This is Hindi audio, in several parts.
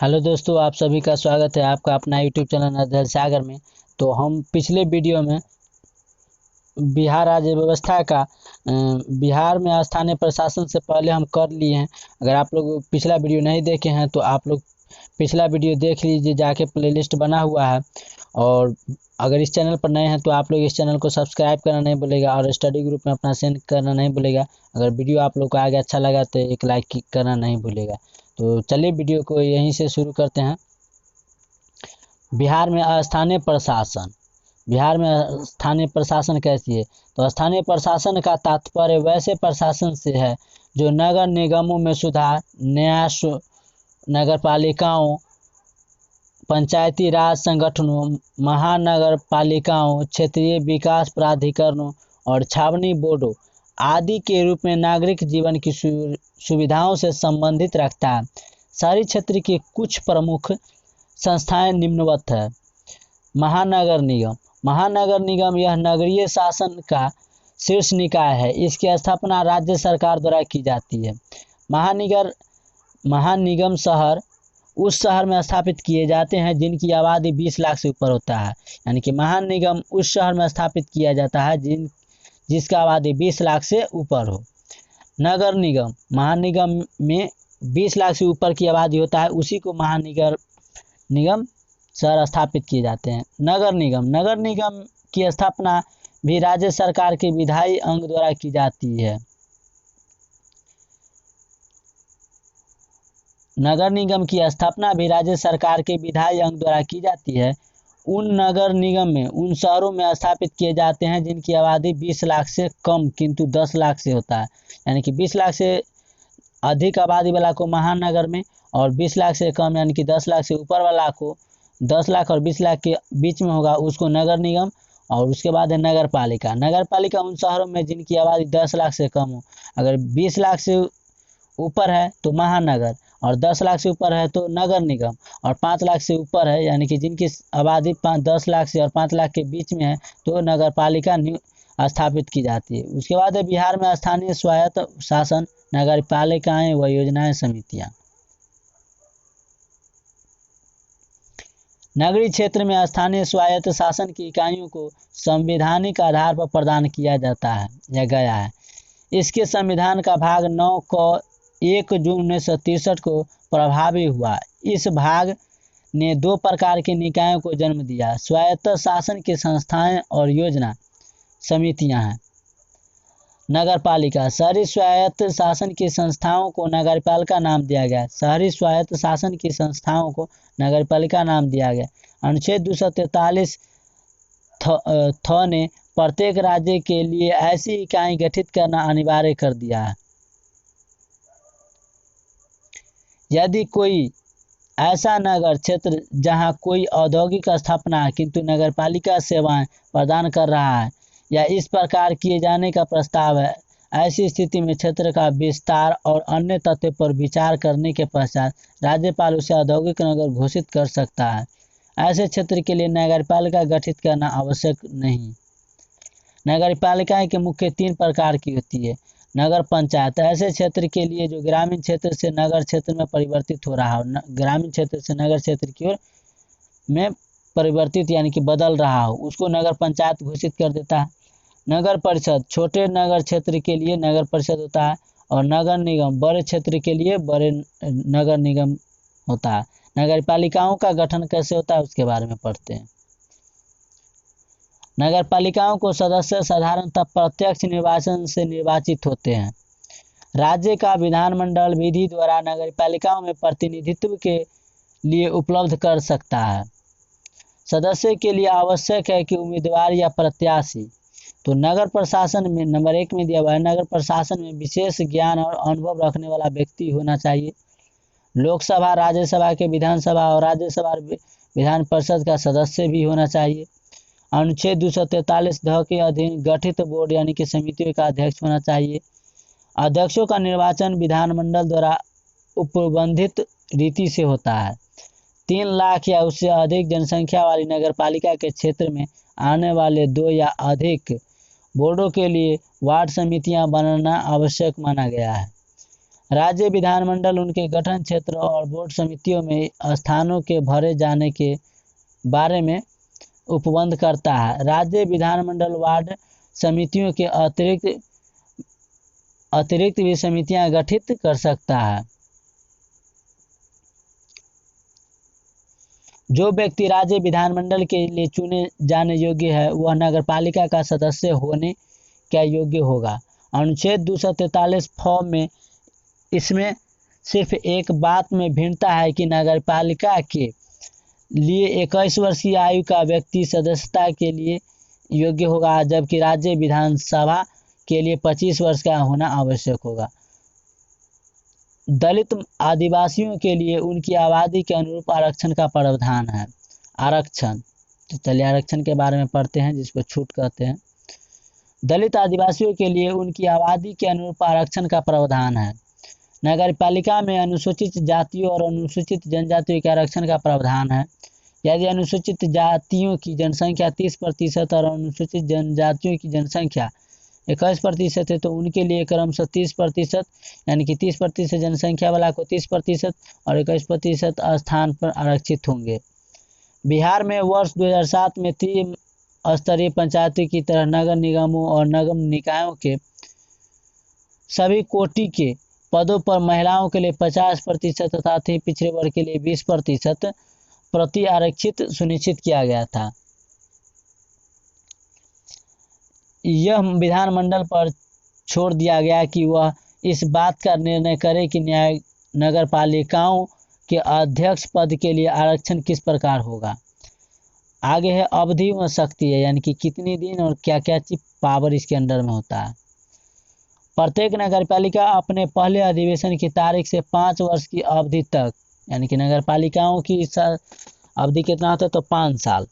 हेलो दोस्तों, आप सभी का स्वागत है आपका अपना यूट्यूब चैनल नजर सागर में। तो हम पिछले वीडियो में बिहार राज्य व्यवस्था का बिहार में स्थानीय प्रशासन से पहले हम कर लिए हैं। अगर आप लोग पिछला वीडियो नहीं देखे हैं तो आप लोग पिछला वीडियो देख लीजिए, जाके प्लेलिस्ट बना हुआ है। और अगर इस चैनल पर नए हैं तो आप लोग इस चैनल को सब्सक्राइब करना नहीं भूलेगा और स्टडी ग्रुप में अपना सेंड करना नहीं भूलेगा। अगर वीडियो आप लोग को आगे अच्छा लगा तो एक लाइक करना नहीं भूलेगा। तो चलिए वीडियो को यहीं से शुरू करते हैं। बिहार में स्थानीय प्रशासन। बिहार में स्थानीय प्रशासन कैसी है? तो स्थानीय प्रशासन का तात्पर्य वैसे प्रशासन से है जो नगर निगमों में सुधार, न्यास, नगर पालिकाओं, पंचायती राज संगठनों, महानगर पालिकाओं, क्षेत्रीय विकास प्राधिकरणों और छावनी बोर्डों आदि के रूप में नागरिक जीवन की सुविधाओं से संबंधित रखता है। शहरी क्षेत्र की कुछ प्रमुख संस्थाएं निम्नवत है। महानगर निगम। महानगर निगम यह नगरीय शासन का शीर्ष निकाय है। इसकी स्थापना राज्य सरकार द्वारा की जाती है। महानिगम शहर उस शहर में स्थापित किए जाते हैं जिनकी आबादी 20 लाख से ऊपर होता है। यानी कि महानिगम उस शहर में स्थापित किया जाता है जिसका आबादी 20 लाख से ऊपर हो। नगर निगम। महानिगम में 20 लाख से ऊपर की आबादी होता है, उसी को निगम शहर स्थापित किए जाते हैं। नगर निगम। नगर निगम की स्थापना भी राज्य सरकार के विधायी अंग द्वारा की जाती है। नगर निगम की स्थापना भी राज्य सरकार के विधायी अंग द्वारा की जाती है। उन नगर निगम में उन शहरों में स्थापित किए जाते हैं जिनकी आबादी 20 लाख से कम किंतु 10 लाख से होता है। यानी कि 20 लाख से अधिक आबादी वाला को महानगर में, और 20 लाख से कम यानी कि 10 लाख से ऊपर वाला को, 10 लाख और 20 लाख के बीच में होगा उसको नगर निगम। और उसके बाद है नगर पालिका। नगर पालिका उन शहरों में जिनकी आबादी 10 लाख से कम हो। अगर 20 लाख से ऊपर है तो महानगर, और 10 लाख से ऊपर है तो नगर निगम, और 5 लाख से ऊपर है यानी कि जिनकी आबादी 10 लाख से और 5 लाख के बीच में है तो नगर पालिका स्थापित की जाती है। उसके बाद है बिहार में स्थानीय स्वायत्त शासन, नगर पालिकाएं व योजनाएं समितियां। नगरीय क्षेत्र में स्थानीय स्वायत्त शासन की इकाइयों को संवैधानिक आधार पर प्रदान किया जाता है या गया है। इसके संविधान का भाग 9 को 1 जून 1963 को प्रभावी हुआ। इस भाग ने 2 प्रकार के निकायों को जन्म दिया। स्वायत्त शासन की संस्थाएं और योजना समितियां हैं। नगर पालिका। शहरी स्वायत्त शासन की संस्थाओं को नगरपालिका नाम दिया गया। शहरी स्वायत्त शासन की संस्थाओं को नगरपालिका नाम दिया गया। अनुच्छेद 243 ने प्रत्येक राज्य के लिए ऐसी इकाई गठित करना अनिवार्य कर दिया है। यदि कोई ऐसा नगर क्षेत्र जहां कोई औद्योगिक स्थापना है किंतु नगरपालिका सेवाएं प्रदान कर रहा है या इस प्रकार किए जाने का प्रस्ताव है, ऐसी स्थिति में क्षेत्र का विस्तार और अन्य तथ्यों पर विचार करने के पश्चात राज्यपाल उसे औद्योगिक नगर घोषित कर सकता है। ऐसे क्षेत्र के लिए नगरपालिका गठित करना आवश्यक नहीं। नगरपालिकाएं के मुख्य 3 प्रकार की होती है। नगर पंचायत। ऐसे क्षेत्र के लिए जो ग्रामीण क्षेत्र से नगर क्षेत्र में परिवर्तित हो रहा हो, ग्रामीण क्षेत्र से नगर क्षेत्र की ओर में परिवर्तित यानी कि बदल रहा हो, उसको नगर पंचायत घोषित कर देता है। नगर परिषद। छोटे नगर क्षेत्र के लिए नगर परिषद होता है, और नगर निगम बड़े क्षेत्र के लिए बड़े नगर निगम होता है। नगर पालिकाओं का गठन कैसे होता है उसके बारे में पढ़ते हैं। नगर पालिकाओं को सदस्य साधारणतः प्रत्यक्ष निर्वाचन से निर्वाचित होते हैं। राज्य का विधानमंडल विधि द्वारा नगर पालिकाओं में प्रतिनिधित्व के लिए उपलब्ध कर सकता है। सदस्य के लिए आवश्यक है कि उम्मीदवार या प्रत्याशी। तो नगर प्रशासन में नंबर 1 में दिया हुआ है, नगर प्रशासन में विशेष ज्ञान और अनुभव रखने वाला व्यक्ति होना चाहिए। लोकसभा, राज्यसभा के विधानसभा और राज्यसभा विधान परिषद का सदस्य भी होना चाहिए। अनुच्छेद 243 के अधीन गठित बोर्ड यानी कि समितियों का अध्यक्ष होना चाहिए। अध्यक्षों का निर्वाचन विधानमंडल द्वारा उपबंधित रीति से होता है। 3 लाख या उससे अधिक जनसंख्या वाली नगरपालिका के क्षेत्र में आने वाले 2 या अधिक बोर्डों के लिए वार्ड समितियां बनाना आवश्यक माना गया है। राज्य विधानमंडल उनके गठन क्षेत्र और बोर्ड समितियों में स्थानों के भरे जाने के बारे में उपबंध करता है। राज्य विधानमंडल वार्ड समितियों के अतिरिक्त भी समितियां गठित कर सकता है। जो व्यक्ति राज्य विधानमंडल के लिए चुने जाने योग्य है वह नगरपालिका का सदस्य होने का योग्य होगा। अनुच्छेद 243 फॉर्म में इसमें सिर्फ एक बात में भिन्नता है कि नगरपालिका के लिए 21 वर्ष की आयु का व्यक्ति सदस्यता के लिए योग्य होगा, जबकि राज्य विधानसभा के लिए 25 वर्ष का होना आवश्यक होगा। दलित आदिवासियों के लिए उनकी आबादी के अनुरूप आरक्षण का प्रावधान है। आरक्षण, तो चलिए आरक्षण के बारे में पढ़ते हैं, जिसको छूट कहते हैं। दलित आदिवासियों के लिए उनकी आबादी के अनुरूप आरक्षण का प्रावधान है। नगरपालिका में अनुसूचित जातियों और अनुसूचित जनजातियों के आरक्षण का प्रावधान है। यदि अनुसूचित जातियों की जनसंख्या 30% और अनुसूचित जनजातियों की जनसंख्या 21% है तो उनके लिए क्रमशः 30%, यानी कि 30% जनसंख्या वाला को 30% और 21% स्थान पर आरक्षित होंगे। बिहार में वर्ष 2007 में त्रिस्तरीय पंचायतों की तरह नगर निगमों और नगर निकायों के सभी कोटि के पदों पर महिलाओं के लिए 50% तथा पिछड़े वर्ग के लिए 20% प्रति आरक्षित सुनिश्चित किया गया था। यह विधानमंडल पर छोड़ दिया गया कि वह इस बात का निर्णय करे कि नगरपालिकाओं के अध्यक्ष पद के लिए आरक्षण किस प्रकार होगा। आगे है अवधि व शक्ति है, यानी कि कितनी दिन और क्या क्या चीज पावर इसके अंडर में होता है। प्रत्येक नगरपालिका अपने पहले अधिवेशन की तारीख से 5 वर्ष की अवधि तक, यानी कि नगरपालिकाओं की अवधि कितना होता है तो 5 साल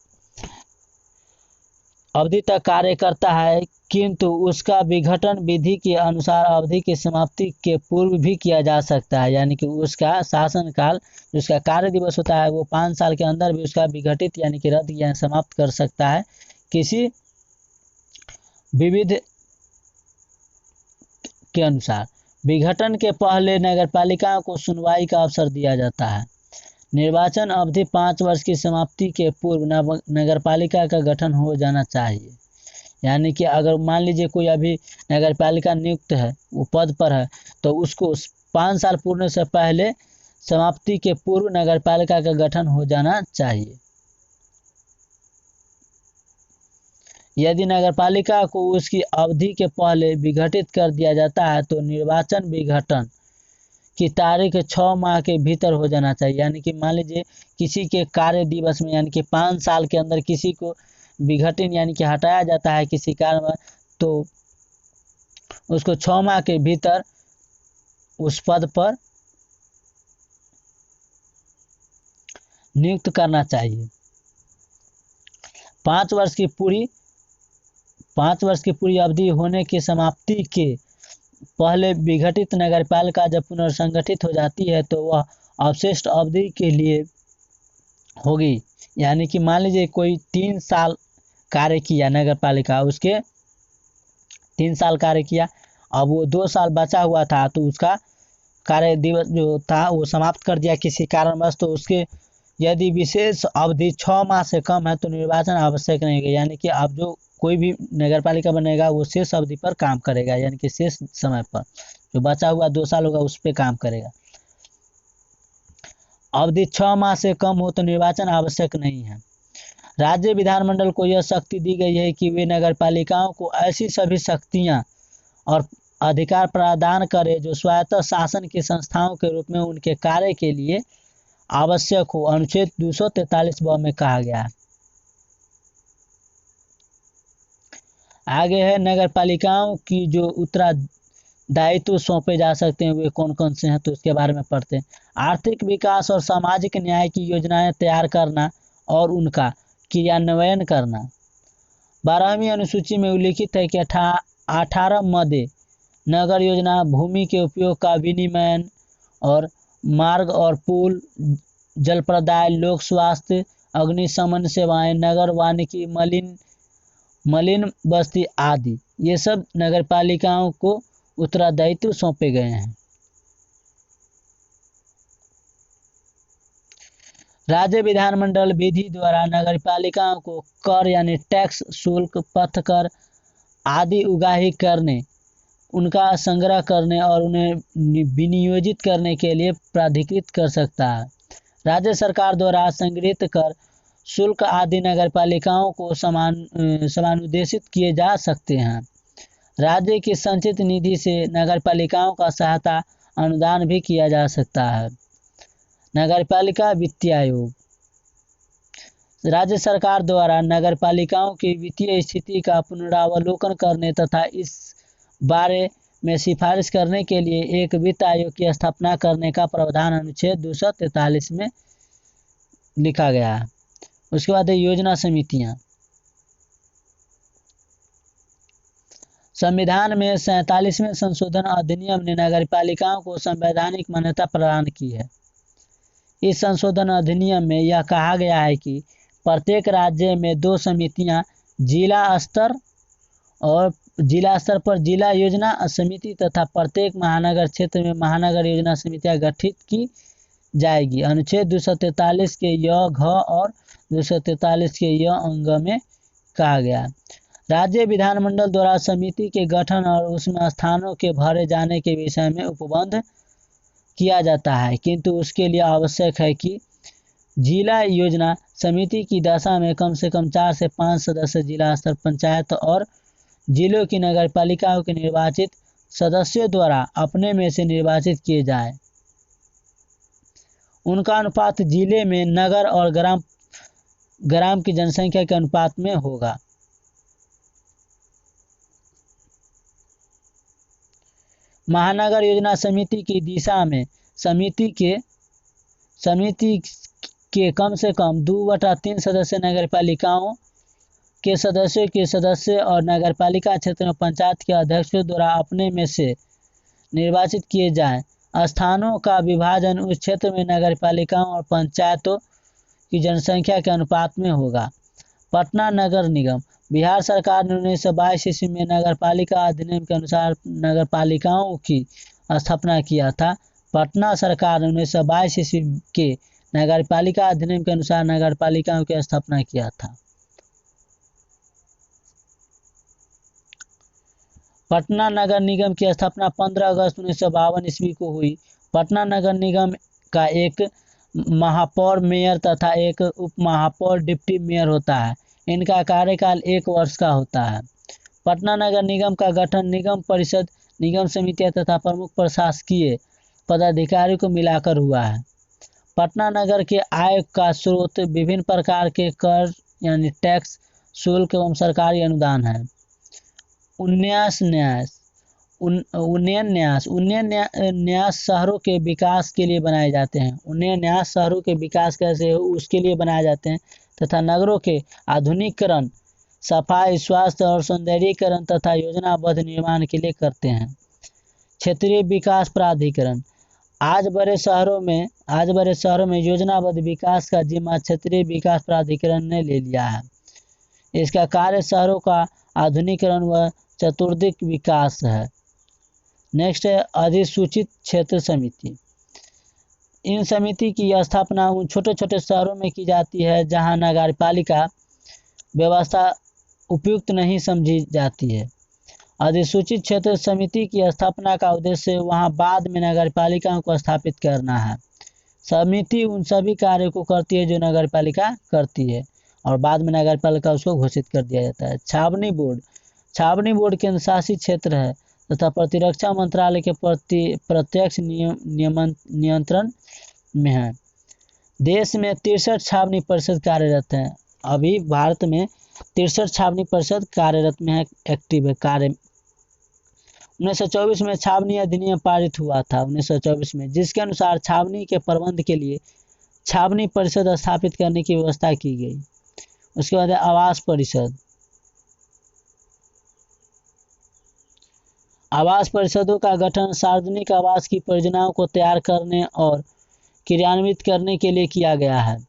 अवधि तक कार्य करता है, किंतु उसका विघटन विधि के अनुसार अवधि की समाप्ति के पूर्व भी किया जा सकता है। यानी कि उसका शासनकाल, उसका कार्य दिवस होता है वो 5 साल के अंदर भी उसका विघटित यानी कि रद्द या समाप्त कर सकता है किसी विविध के अनुसार। विघटन के पहले नगरपालिका को सुनवाई का अवसर दिया जाता है। निर्वाचन अवधि 5 वर्ष की समाप्ति के पूर्व नगरपालिका का गठन हो जाना चाहिए। यानी कि अगर मान लीजिए कोई अभी नगरपालिका नियुक्त है, वो पद पर है, तो उसको 5 साल पूर्ण से पहले समाप्ति के पूर्व नगरपालिका का गठन हो जाना चाहिए। यदि नगरपालिका को उसकी अवधि के पहले विघटित कर दिया जाता है तो निर्वाचन विघटन की तारीख 6 माह के भीतर हो जाना चाहिए। यानी कि मान लीजिए किसी के कार्य दिवस में, यानी कि 5 साल के अंदर किसी को विघटन यानी कि हटाया जाता है किसी कारण में, तो उसको 6 माह के भीतर उस पद पर नियुक्त करना चाहिए। 5 वर्ष की पूरी अवधि होने की समाप्ति के पहले विघटित नगरपालिका जब पुनर्संगठित हो जाती है तो वह अवशिष्ट अवधि के लिए होगी। यानी कि मान लीजिए कोई 3 साल कार्य किया नगरपालिका, उसके 3 साल कार्य किया, अब वो 2 साल बचा हुआ था तो उसका कार्य दिवस जो था वो समाप्त कर दिया किसी कारणवश, तो उसके यदि विशेष अवधि 6 माह से कम है तो निर्वाचन आवश्यक नहीं है। यानी कि अब जो कोई भी नगरपालिका बनेगा वो शेष अवधि पर काम करेगा, यानी कि शेष समय पर जो बचा हुआ 2 साल होगा उस पर काम करेगा। अवधि 6 माह से कम हो तो निर्वाचन आवश्यक नहीं है। राज्य विधानमंडल को यह शक्ति दी गई है कि वे नगरपालिकाओं को ऐसी सभी शक्तियां और अधिकार प्रदान करे जो स्वायत्त शासन की संस्थाओं के रूप में उनके कार्य के लिए आवश्यक हो। अनुच्छेद 243 में कहा गया है। आगे है नगरपालिकाओं की जो उत्तरदायित्व सौंपे जा सकते हैं वे कौन कौन से हैं, तो उसके बारे में पढ़ते हैं। आर्थिक विकास और सामाजिक न्याय की योजनाएं तैयार करना और उनका क्रियान्वयन करना। 12वीं अनुसूची में उल्लिखित है कि 18 मदे नगर योजना भूमि के उपयोग का विनियमन और मार्ग और पुल, जल प्रदाय, लोक स्वास्थ्य, अग्निशमन सेवाएं, नगर वानिकी, मलिन बस्ती आदि, ये सब नगरपालिकाओं को उत्तरदायित्व सौंपे गए हैं। राज्य विधानमंडल विधि द्वारा नगरपालिकाओं को कर यानी टैक्स, शुल्क, पथ कर आदि उगाही करने, उनका संग्रह करने और उन्हें विनियोजित करने के लिए प्राधिकृत कर सकता है। राज्य सरकार द्वारा संग्रहित कर, शुल्क आदि नगरपालिकाओं को समानुदेशित किए जा सकते हैं। राज्य की संचित निधि से नगरपालिकाओं का सहायता अनुदान भी किया जा सकता है। नगरपालिका वित्तीय आयोग राज्य सरकार द्वारा नगरपालिकाओं की वित्तीय स्थिति का पुनरावलोकन करने तथा इस बारे में सिफारिश करने के लिए एक वित्त आयोग की स्थापना करने का प्रावधान अनुच्छेद 243 में लिखा गया है। उसके बाद योजना समितियां। संविधान में 47वें संशोधन अधिनियम ने नगरपालिकाओं को संवैधानिक मान्यता प्रदान की है। इस संशोधन अधिनियम में यह कहा गया है कि प्रत्येक राज्य में 2 समितियां जिला स्तर पर जिला योजना समिति तथा प्रत्येक महानगर क्षेत्र में महानगर योजना समितियां गठित की जाएगी। अनुच्छेद 243 के य, घ और 243 के य अंग में कहा गया। राज्य विधानमंडल द्वारा समिति के गठन और उसमें स्थानों के भरे जाने के विषय में उपबंध किया जाता है, किंतु उसके लिए आवश्यक है कि जिला योजना समिति की दशा में कम से कम 4 से 5 सदस्य जिला स्तर पंचायत और जिलों की नगरपालिकाओं के निर्वाचित सदस्यों द्वारा अपने में से निर्वाचित किए जाएं। उनका अनुपात जिले में नगर और ग्राम की जनसंख्या के अनुपात में होगा। महानगर योजना समिति की दिशा में समिति के कम से कम 2/3 सदस्य नगरपालिकाओं के सदस्य और नगरपालिका क्षेत्र में पंचायत के अध्यक्षों द्वारा अपने में से निर्वाचित किए जाएं। स्थानों का विभाजन उस क्षेत्र में नगरपालिकाओं और पंचायतों की जनसंख्या के अनुपात में होगा। पटना नगर निगम बिहार सरकार ने 1922 ईस्वी में नगरपालिका अधिनियम के अनुसार नगरपालिकाओं की स्थापना किया था। पटना सरकार ने 1922 ईस्वी के नगरपालिका अधिनियम के अनुसार नगरपालिकाओं की स्थापना किया था। पटना नगर निगम की स्थापना 15 अगस्त 1952 ईस्वी को हुई। पटना नगर निगम का एक महापौर, मेयर तथा एक उप महापौर, डिप्टी मेयर होता है। इनका कार्यकाल 1 वर्ष का होता है। पटना नगर निगम का गठन निगम परिषद, निगम समितियां तथा प्रमुख प्रशासकीय पदाधिकारियों को मिलाकर हुआ है। पटना नगर के आय का स्रोत विभिन्न प्रकार के कर यानी टैक्स, शुल्क एवं सरकारी अनुदान है। उन्नयन न्यास शहरों के विकास के लिए बनाए जाते हैं। उन्नयन न्यास शहरों के विकास कैसे हो उसके लिए बनाए जाते हैं तथा नगरों के आधुनिकीकरण, सफाई, स्वास्थ्य और सौंदर्यीकरण तथा योजनाबद्ध निर्माण के लिए करते हैं। क्षेत्रीय विकास प्राधिकरण आज बड़े शहरों में योजनाबद्ध विकास का जिम्मा क्षेत्रीय विकास प्राधिकरण ने ले लिया है। इसका कार्य शहरों का आधुनिकीकरण व चतुर्दिक विकास है। नेक्स्ट है अधिसूचित क्षेत्र समिति। इन समिति की स्थापना उन छोटे छोटे शहरों में की जाती है जहां नगरपालिका व्यवस्था उपयुक्त नहीं समझी जाती है। अधिसूचित क्षेत्र समिति की स्थापना का उद्देश्य वहां बाद में नगरपालिकाओं को स्थापित करना है। समिति उन सभी कार्यों को करती है जो नगरपालिका करती है और बाद में नगरपालिका उसको घोषित कर दिया जाता है। छावनी बोर्ड केंद्र शासित क्षेत्र है तथा प्रतिरक्षा मंत्रालय के प्रत्यक्ष नियंत्रण में है। देश में 63 छावनी परिषद कार्यरत हैं। अभी भारत में 63 छावनी परिषद कार्यरत में है, एक्टिव है कार्य। 1924 में छावनी अधिनियम पारित हुआ था 1924 में, जिसके अनुसार छावनी के प्रबंध के लिए छावनी परिषद स्थापित करने की व्यवस्था की गई। उसके बाद आवास परिषद। आवास परिषदों का गठन सार्वजनिक आवास की परियोजनाओं को तैयार करने और क्रियान्वित करने के लिए किया गया है।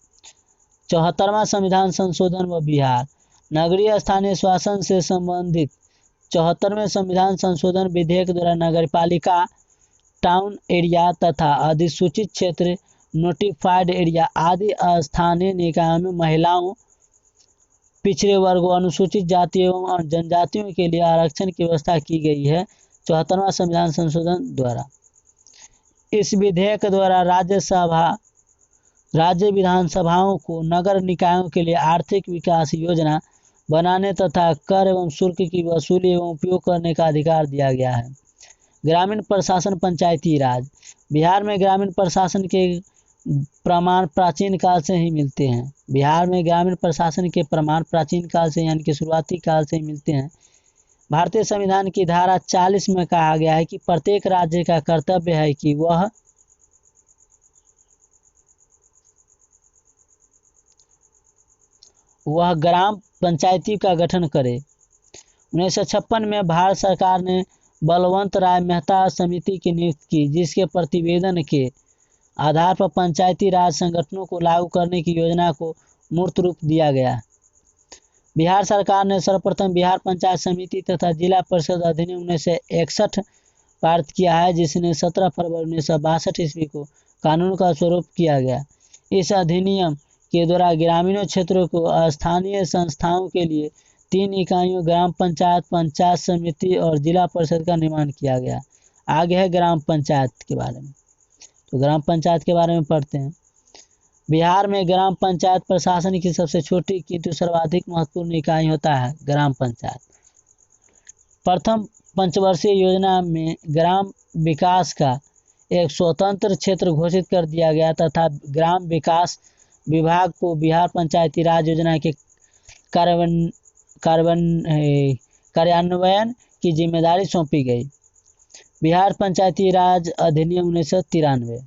74वां संविधान संशोधन व बिहार नगरीय स्थानीय शासन से संबंधित 74वें संविधान संशोधन विधेयक द्वारा नगरपालिका, टाउन एरिया तथा अधिसूचित क्षेत्र नोटिफाइड एरिया आदि स्थानीय निकायों में महिलाओं, पिछड़े वर्गों, अनुसूचित जातियों और जनजातियों के लिए आरक्षण की व्यवस्था की गई है 74वां संविधान संशोधन द्वारा। इस विधेयक द्वारा राज्य विधानसभाओं को नगर निकायों के लिए आर्थिक विकास योजना बनाने तथा कर एवं शुल्क की वसूली एवं उपयोग करने का अधिकार दिया गया है। ग्रामीण प्रशासन, पंचायती राज। बिहार में ग्रामीण प्रशासन के प्रमाण प्राचीन काल से ही मिलते हैं। बिहार में ग्रामीण प्रशासन के प्रमाण प्राचीन काल से यानी कि शुरुआती काल से ही मिलते हैं। भारतीय संविधान की धारा 40 में कहा गया है कि प्रत्येक राज्य का कर्तव्य है कि वह ग्राम पंचायती का गठन करे। 1956 में भारत सरकार ने बलवंत राय मेहता समिति की नियुक्ति की, जिसके प्रतिवेदन के आधार पर पंचायती राज संगठनों को लागू करने की योजना को मूर्त रूप दिया गया। बिहार सरकार ने सर्वप्रथम बिहार पंचायत समिति तथा जिला परिषद अधिनियम 1961 पारित किया है, जिसने 17 फरवरी 1962 ईस्वी को कानून का स्वरूप किया गया। इस अधिनियम के द्वारा ग्रामीण क्षेत्रों को स्थानीय संस्थाओं के लिए 3 इकाइयों ग्राम पंचायत, पंचायत समिति और जिला परिषद का निर्माण किया गया। आगे है ग्राम पंचायत के बारे में। तो ग्राम पंचायत के बारे में पढ़ते हैं। बिहार में ग्राम पंचायत प्रशासन की सबसे छोटी किंतु सर्वाधिक महत्वपूर्ण इकाई होता है ग्राम पंचायत। प्रथम पंचवर्षीय योजना में ग्राम विकास का एक स्वतंत्र क्षेत्र घोषित कर दिया गया तथा ग्राम विकास विभाग को बिहार पंचायती राज योजना के कार्यान्वयन की जिम्मेदारी सौंपी गई। बिहार पंचायती राज अधिनियम 1993।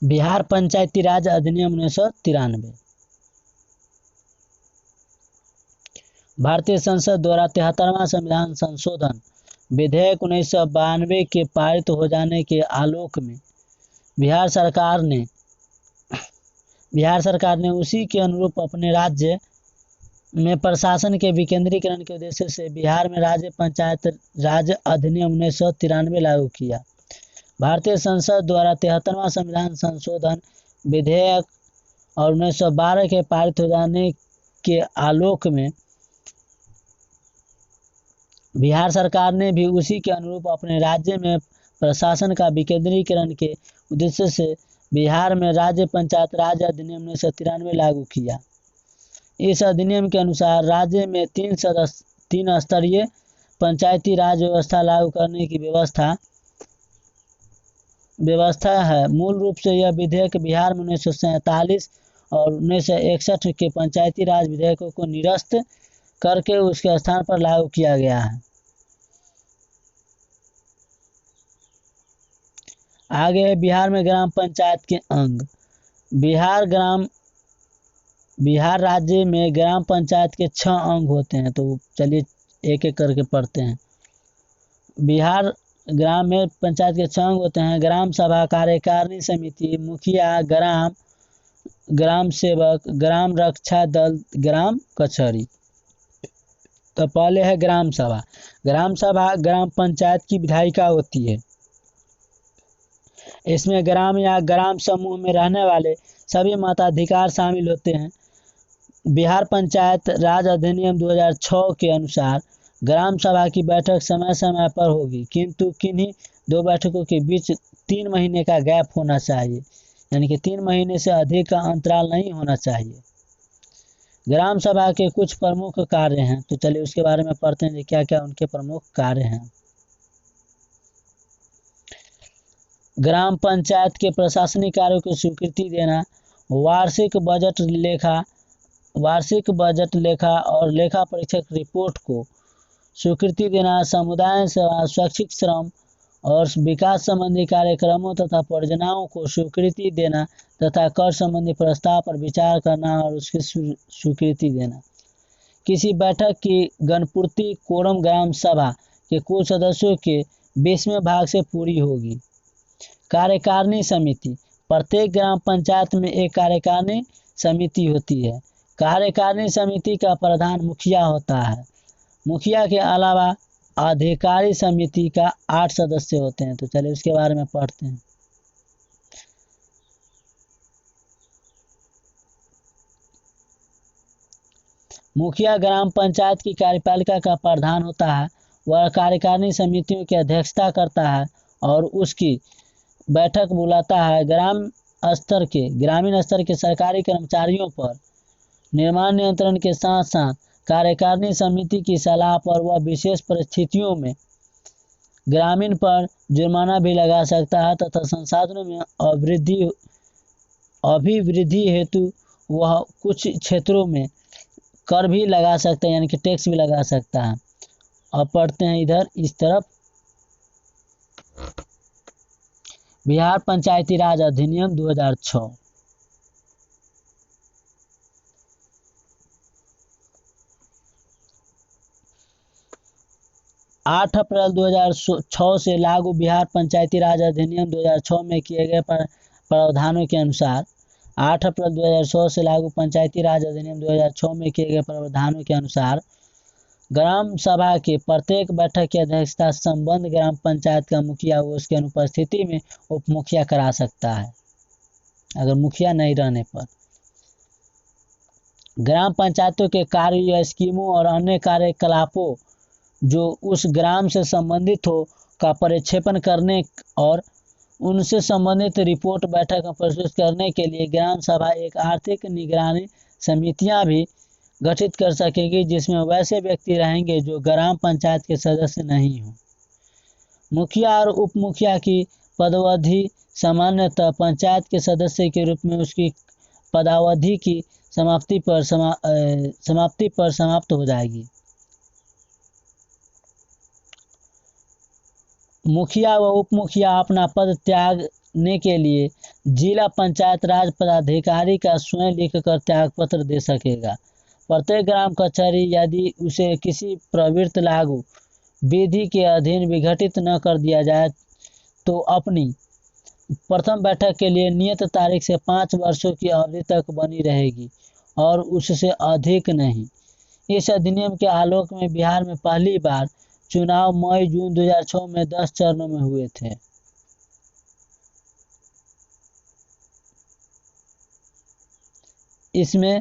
बिहार पंचायती राज अधिनियम 1993 भारतीय संसद द्वारा 73वां संविधान संशोधन विधेयक 1992 के पारित हो जाने के आलोक में बिहार सरकार ने उसी के अनुरूप अपने राज्य में प्रशासन के विकेंद्रीकरण के उद्देश्य से बिहार में राज्य पंचायत राज अधिनियम 1993 लागू किया। भारतीय संसद द्वारा 73वां संविधान संशोधन विधेयक और 1912 के पारित हो जाने के आलोक में बिहार सरकार ने भी उसी के अनुरूप अपने राज्य में प्रशासन का विकेंद्रीकरण के उद्देश्य से बिहार में राज्य पंचायत राज अधिनियम 1993 लागू किया। इस अधिनियम के अनुसार राज्य में 3 स्तरीय पंचायती राज व्यवस्था लागू करने की व्यवस्था है। मूल रूप से यह विधेयक बिहार में 1947 और 1961 के पंचायती राज विधेयकों को निरस्त करके उसके स्थान पर लागू किया गया है। आगे बिहार में ग्राम पंचायत के अंग। बिहार राज्य में ग्राम पंचायत के 6 अंग होते हैं। तो चलिए एक एक करके पढ़ते हैं। बिहार ग्राम में पंचायत के 6 अंग होते हैं। ग्राम सभा, कार्यकारिणी समिति, मुखिया, ग्राम सेवक, ग्राम रक्षा दल, ग्राम कचहरी। तो पहले है ग्राम सभा। ग्राम सभा ग्राम पंचायत की विधायिका होती है। इसमें ग्राम या ग्राम समूह में रहने वाले सभी मताधिकार शामिल होते हैं। बिहार पंचायत राज अधिनियम 2006 के अनुसार ग्राम सभा की बैठक समय समय पर होगी, किंतु किन्हीं 2 बैठकों के बीच 3 महीने का गैप होना चाहिए, यानी कि 3 महीने से अधिक का अंतराल नहीं होना चाहिए। ग्राम सभा के कुछ प्रमुख कार्य हैं, तो चलिए उसके बारे में पढ़ते हैं क्या क्या उनके प्रमुख कार्य हैं। ग्राम पंचायत के प्रशासनिक कार्यों को स्वीकृति देना, वार्षिक बजट लेखा और लेखा परीक्षक रिपोर्ट को स्वीकृति देना, समुदाय सेवा, शैक्षिक श्रम और विकास संबंधी कार्यक्रमों तथा परियोजनाओं को स्वीकृति देना तथा कर संबंधी प्रस्ताव पर विचार करना और उसकी स्वीकृति देना। किसी बैठक की गणपूर्ति कोरम ग्राम सभा के कुल सदस्यों के 20वें भाग से पूरी होगी। कार्यकारिणी समिति। प्रत्येक ग्राम पंचायत में एक कार्यकारिणी समिति होती है। कार्यकारिणी समिति का प्रधान मुखिया होता है। मुखिया के अलावा अधिकारी समिति का 8 सदस्य होते हैं। तो चलिए उसके बारे में पढ़ते हैं। मुखिया ग्राम पंचायत की कार्यपालिका का प्रधान होता है। वह कार्यकारिणी समितियों की अध्यक्षता करता है और उसकी बैठक बुलाता है। ग्रामीण स्तर के सरकारी कर्मचारियों पर निर्माण नियंत्रण के साथ साथ कार्यकारिणी समिति की सलाह पर वह विशेष परिस्थितियों में ग्रामीण पर जुर्माना भी लगा सकता है तथा संसाधनों में अभिवृद्धि हेतु वह कुछ क्षेत्रों में कर भी लगा सकता है, यानी कि टैक्स भी लगा सकता है। अब पढ़ते हैं इधर इस तरफ, बिहार पंचायती राज अधिनियम 2006। 8 अप्रैल 2006 से लागू बिहार पंचायती राज अधिनियम 2006 में किए गए प्रावधानों के अनुसार 8 अप्रैल 2006 से लागू पंचायती राज अधिनियम 2006 में किए गए प्रावधानों के अनुसार ग्राम सभा के प्रत्येक बैठक की अध्यक्षता संबद्ध ग्राम पंचायत का मुखिया व उसकी अनुपस्थिति में उप मुखिया करा सकता है, अगर मुखिया नहीं रहने पर। ग्राम पंचायतों के कार्य या स्कीमों और अन्य कार्यकलापों जो उस ग्राम से संबंधित हो का प्रक्षेपण करने और उनसे संबंधित रिपोर्ट बैठक में प्रस्तुत करने के लिए ग्राम सभा एक आर्थिक निगरानी समितियां भी गठित कर सकेगी, जिसमें वैसे व्यक्ति रहेंगे जो ग्राम पंचायत के सदस्य नहीं हों। मुखिया और उप मुखिया की पदावधि सामान्यतः पंचायत के सदस्य के रूप में उसकी पदावधि की समाप्ति पर समाप्त हो जाएगी। मुखिया व उप मुखिया अपना पद त्यागने के लिए जिला पंचायत राज पदाधिकारी का स्वयं लिखकर त्याग पत्र दे सकेगा। प्रत्येक ग्राम कचहरी यदि उसे किसी प्रवृत्त लागू विधि के अधीन विघटित न कर दिया जाए तो अपनी प्रथम बैठक के लिए नियत तारीख से 5 वर्षों की अवधि तक बनी रहेगी और उससे अधिक नहीं। इस अधिनियम के आलोक में बिहार में पहली बार चुनाव मई-जून 2006 में 10 चरणों में हुए थे। इसमें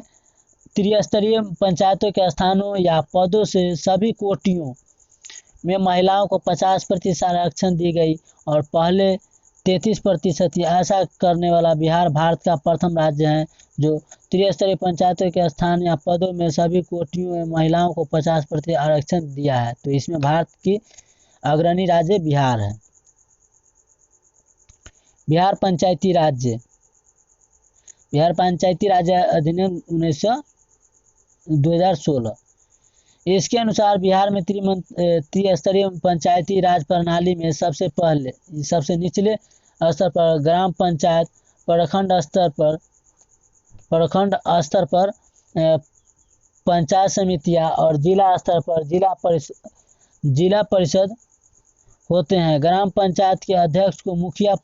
त्रिस्तरीय पंचायतों के स्थानों या पदों से सभी कोटियों में महिलाओं को 50% आरक्षण दी गई और पहले 33%। ऐसा करने वाला बिहार भारत का प्रथम राज्य है जो त्रिस्तरीय पंचायतों के स्थान या पदों में सभी कोटियों में महिलाओं को 50% आरक्षण दिया है। तो इसमें भारत की अग्रणी राज्य बिहार है। बिहार पंचायती राज अधिनियम 2016। इसके अनुसार बिहार में त्रिस्तरीय पंचायती राज प्रणाली में सबसे निचले स्तर पर ग्राम पंचायत, प्रखंड स्तर पर पंचायत समितियां और जिला स्तर पर जिला परिषद होते हैं। ग्राम पंचायत के अध्यक्ष को मुखिया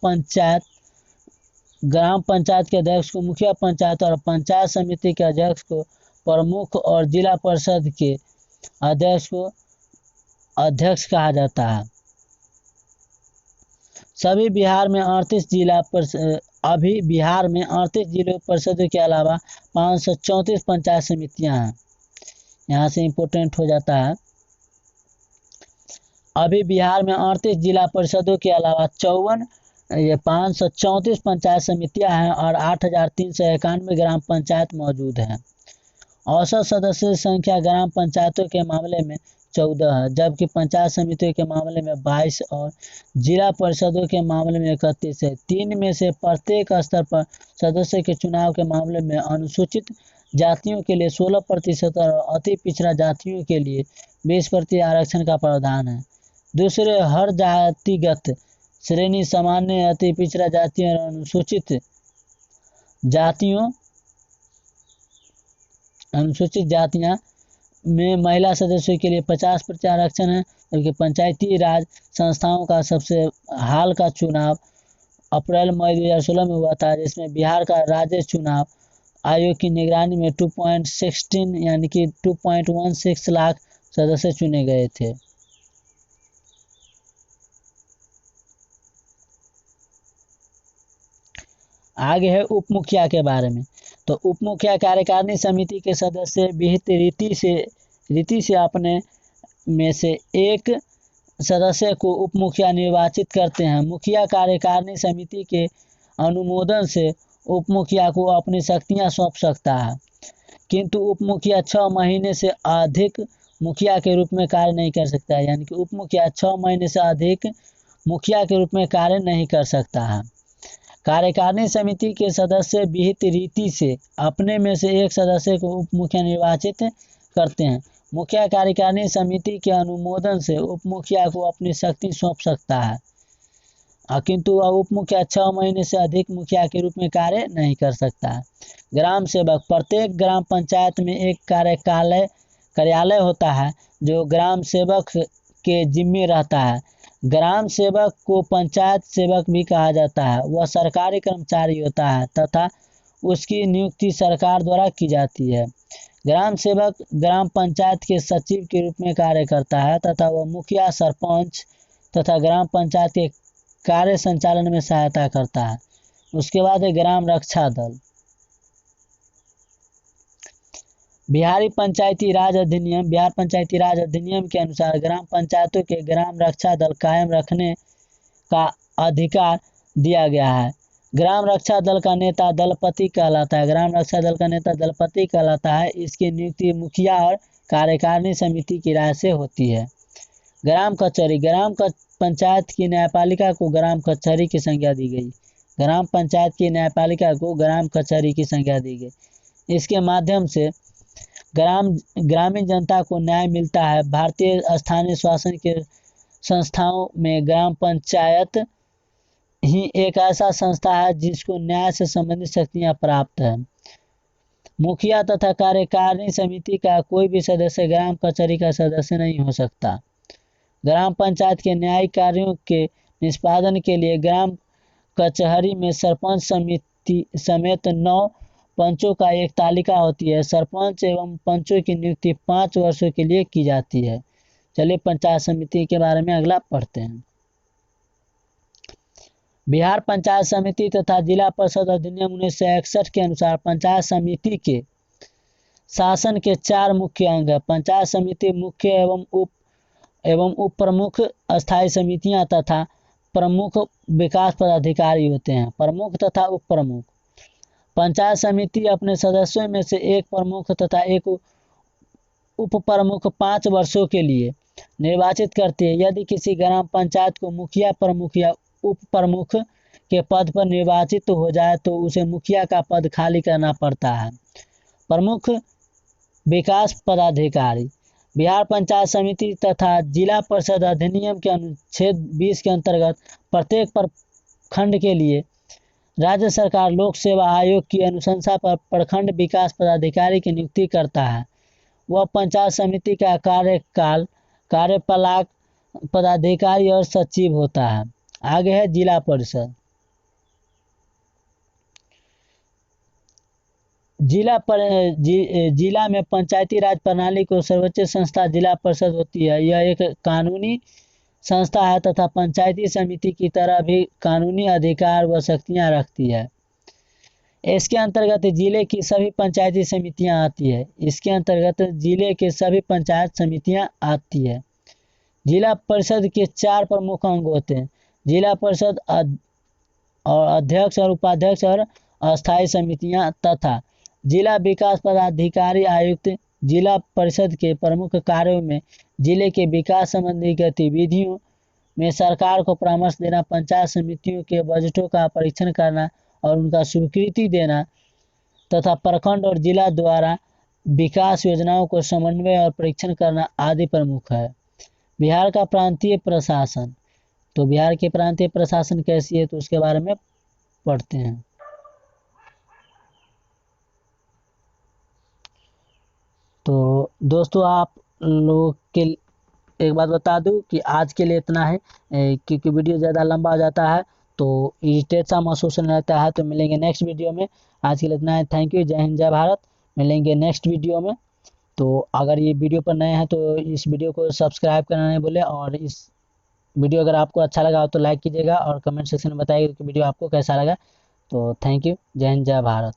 पंचायत और पंचायत समिति के अध्यक्ष को प्रमुख और जिला परिषद के अध्यक्ष को अध्यक्ष कहा जाता है। अभी बिहार में 38 जिला परिषदों के अलावा 534 पंचायत समितियां हैं। यहाँ से इम्पोर्टेंट हो जाता है, अभी बिहार में 38 जिला परिषदों के अलावा 534 पंचायत समितियां हैं और 8,391 ग्राम पंचायत मौजूद हैं। औसत सदस्य संख्या ग्राम पंचायतों के मामले में 14 है, जबकि पंचायत समितियों के मामले में 22 और जिला परिषदों के मामले में 31 है। 3 में से प्रत्येक स्तर पर सदस्य के चुनाव के मामले में अनुसूचित जातियों के लिए 16% और अति पिछड़ा जातियों के लिए 20% आरक्षण का प्रावधान है। दूसरे हर जातिगत श्रेणी, सामान्य, अति पिछड़ा जातियों और अनुसूचित जातियां में महिला सदस्यों के लिए 50% आरक्षण है। जबकि पंचायती राज संस्थाओं का सबसे हाल का चुनाव अप्रैल-मई 2016 में हुआ था, जिसमें बिहार का राज्य चुनाव आयोग की निगरानी में 2.16 यानी कि 2.16 लाख सदस्य चुने गए थे। आगे है उप मुखिया के बारे में। तो उप मुखिया कार्यकारिणी समिति के सदस्य विहित रीति से अपने में से एक सदस्य को उप मुखिया निर्वाचित करते हैं। मुखिया कार्यकारिणी समिति के अनुमोदन से उप मुखिया को अपनी शक्तियां सौंप सकता है, किंतु उप मुखिया 6 महीने से अधिक मुखिया के रूप में कार्य नहीं कर सकता है। यानी कि उप मुखिया 6 महीने से अधिक मुखिया के रूप में कार्य नहीं कर सकता है। कार्यकारिणी समिति के सदस्य विहित रीति से अपने में से एक सदस्य को उप मुखिया निर्वाचित करते हैं। मुखिया कार्यकारिणी समिति के अनुमोदन से उप मुखिया को अपनी शक्ति सौंप सकता है, किंतु वह उप मुखिया 6 महीने से अधिक मुखिया के रूप में कार्य नहीं कर सकता है। ग्राम सेवक, प्रत्येक ग्राम पंचायत में एक कार्यालय होता है जो ग्राम सेवक के जिम्मे रहता है। ग्राम सेवक को पंचायत सेवक भी कहा जाता है। वह सरकारी कर्मचारी होता है तथा उसकी नियुक्ति सरकार द्वारा की जाती है। ग्राम सेवक ग्राम पंचायत के सचिव के रूप में कार्य करता है तथा वह मुखिया, सरपंच तथा ग्राम पंचायत के कार्य संचालन में सहायता करता है। उसके बाद है ग्राम रक्षा दल। बिहार पंचायती राज अधिनियम के अनुसार ग्राम पंचायतों के ग्राम रक्षा दल कायम रखने का अधिकार दिया गया है। ग्राम रक्षा दल का नेता दलपति कहलाता है। इसकी नियुक्ति मुखिया और कार्यकारिणी समिति की राय से होती है। ग्राम कचहरी, पंचायत की न्यायपालिका को ग्राम कचहरी की संज्ञा दी गई। ग्राम पंचायत की न्यायपालिका को ग्राम कचहरी की संज्ञा दी गई। इसके माध्यम से ग्रामीण जनता को न्याय मिलता है। भारतीय स्थानीय शासन के संस्थाओं में ग्राम पंचायत ही एक ऐसा संस्था है जिसको न्याय से संबंधित शक्तियां प्राप्त है। मुखिया तथा कार्यकारिणी समिति का कोई भी सदस्य ग्राम कचहरी का सदस्य नहीं हो सकता। ग्राम पंचायत के न्यायिक कार्यों के निष्पादन के लिए ग्राम कचहरी में सरपंच समिति समेत 9 पंचों का एक तालिका होती है। सरपंच एवं पंचों की नियुक्ति 5 वर्षों के लिए की जाती है। चलिए पंचायत समिति के बारे में अगला पढ़ते हैं। बिहार पंचायत समिति तथा जिला परिषद अधिनियम 1961 के अनुसार पंचायत समिति के शासन के 4 मुख्य अंग है। पंचायत समिति मुख्य एवं उप प्रमुख अस्थायी समितियां तथा प्रमुख विकास पदाधिकारी होते हैं। प्रमुख तथा उप प्रमुख। पंचायत समिति अपने सदस्यों में से एक प्रमुख तथा एक उप प्रमुख 5 वर्षों के लिए निर्वाचित करती है। यदि किसी ग्राम पंचायत को मुखिया, प्रमुख या उप प्रमुख के पद पर निर्वाचित हो जाए तो उसे मुखिया का पद खाली करना पड़ता है। प्रमुख विकास पदाधिकारी। बिहार पंचायत समिति तथा जिला परिषद अधिनियम के अनुच्छेद 20 के अंतर्गत प्रत्येक प्रखंड के लिए राज्य सरकार लोक सेवा आयोग की अनुशंसा पर प्रखंड विकास पदाधिकारी की नियुक्ति करता है। वह पंचायत समिति का कार्यपालक पदाधिकारी और सचिव होता है। आगे है जिला परिषद। जिला में पंचायती राज प्रणाली को सर्वोच्च संस्था जिला परिषद होती है। यह एक कानूनी संस्था है तथा पंचायती समिति की तरह भी कानूनी अधिकार व शक्तियां रखती है। इसके अंतर्गत जिले की सभी पंचायती समितियां आती है। जिला परिषद के 4 प्रमुख अंग होते हैं। जिला परिषद और अध्यक्ष और उपाध्यक्ष और अस्थायी समितियां तथा जिला विकास पदाधिकारी आयुक्त। जिला परिषद के प्रमुख कार्यों में जिले के विकास संबंधी गतिविधियों में सरकार को परामर्श देना, पंचायत समितियों के बजटों का परीक्षण करना और उनका स्वीकृति देना तथा प्रखंड और जिला द्वारा विकास योजनाओं को समन्वय और परीक्षण करना आदि प्रमुख है। बिहार का प्रांतीय प्रशासन। तो बिहार के प्रांतीय प्रशासन कैसी है तो उसके बारे में पढ़ते हैं। तो दोस्तों आप लोगों के एक बात बता दूं कि आज के लिए इतना है, क्योंकि वीडियो ज़्यादा लंबा हो जाता है तो इरिटेट सा महसूस होने लगता है। तो मिलेंगे नेक्स्ट वीडियो में। आज के लिए इतना है। Thank you. जय हिंद, जय भारत। मिलेंगे नेक्स्ट वीडियो में। तो अगर ये वीडियो पर नए हैं तो इस वीडियो को सब्सक्राइब करना नहीं भूलें, और इस वीडियो अगर आपको अच्छा लगा हो तो लाइक कीजिएगा और कमेंट सेक्शन में बताइएगा कि वीडियो आपको कैसा लगा। तो थैंक यू। जय हिंद, जय भारत।